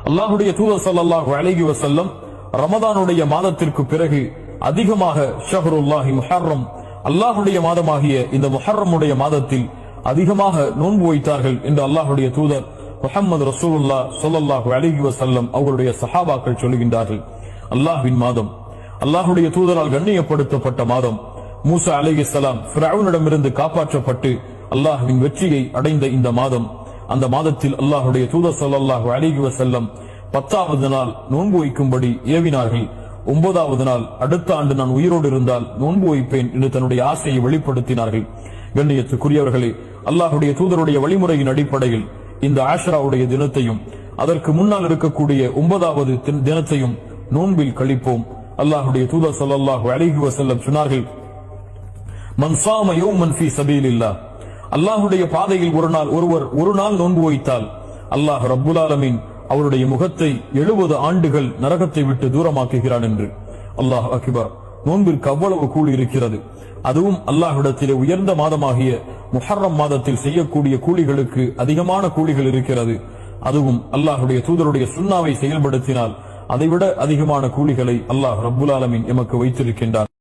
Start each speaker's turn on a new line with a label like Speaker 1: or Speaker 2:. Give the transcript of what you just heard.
Speaker 1: அல்லாஹ்வுடைய தூதர் ஸல்லல்லாஹு அலைஹி வஸல்லம் ரமதானுடைய மாதத்திற்கு பிறகு அதிகமாக ஷஹ்ருல்லாஹி முஹர்ரம், அல்லாஹ்வுடைய மாதமாகிய இந்த முஹர்ரமுடைய மாதத்தில் அதிகமாக நோன்பு வைத்தார்கள் என்று அல்லாஹ்வுடைய தூதர் முஹம்மது ரசூலுல்லாஹ் ஸல்லல்லாஹு அலைஹி வஸல்லம் அவர்களுடைய சஹாபாக்கள் சொல்கின்றார்கள். அல்லாஹ்வின் மாதம், அல்லாஹ்வுடைய தூதரால் கண்ணியப்படுத்தப்பட்ட மாதம், மூசா அலைஹிஸ்ஸலாம் ஃபிரௌனிடமிருந்து காப்பாற்றப்பட்டு அல்லாஹ்வின் வெற்றியை அடைந்த இந்த மாதம், அந்த மாதத்தில் அல்லாஹ்வுடைய தூதர் ஸல்லல்லாஹு அலைஹி வஸல்லம் 10வது நாள் நோன்பு வைக்கும்படி ஏவினார்கள். 9வது நாள் அடுத்த ஆண்டு நான் உயிரோடு இருந்தால் நோன்பு வைப்பேன் என்று தன்னுடைய ஆசையை வெளிப்படுத்தினார்கள். கண்ணியத்துக்குரியவர்களே, அல்லாஹ்வுடைய தூதருடைய வழிமுறையின் அடிப்படையில் இந்த ஆஷராவுடைய தினத்தையும் அதற்கு முன்னால் இருக்கக்கூடிய 9வது தினத்தையும் நோன்பில் கழிப்போம். அல்லாஹ்வுடைய தூதர் ஸல்லல்லாஹு அலைஹி வஸல்லம் சொன்னார்கள், மன் ஸாம யௌமன் ஃபீ ஸபீலில்லாஹ், அல்லாஹ்வுடைய பாதையில் ஒருவர் ஒரு நாள் நோன்பு வைத்தால் அல்லாஹ் ரப்புல் ஆலமீன் அவருடைய முகத்தை 70 ஆண்டுகள் நரகத்தை விட்டு தூரமாக்குகிறான் என்று. அல்லாஹ் அக்பர். நோன்பிற்கு அவ்வளவு கூலி இருக்கிறது. அதுவும் அல்லாஹ்விடத்திலே உயர்ந்த மாதமாகிய முஹர்ரம் மாதத்தில் செய்யக்கூடிய கூலிகளுக்கு அதிகமான கூலிகள் இருக்கிறது. அதுவும் அல்லாஹ்வுடைய தூதருடைய சுன்னாவை செயல்படுத்தினால் அதைவிட அதிகமான கூலிகளை அல்லாஹ் ரப்புல் ஆலமீன் எமக்கு வைத்திருக்கின்றார்.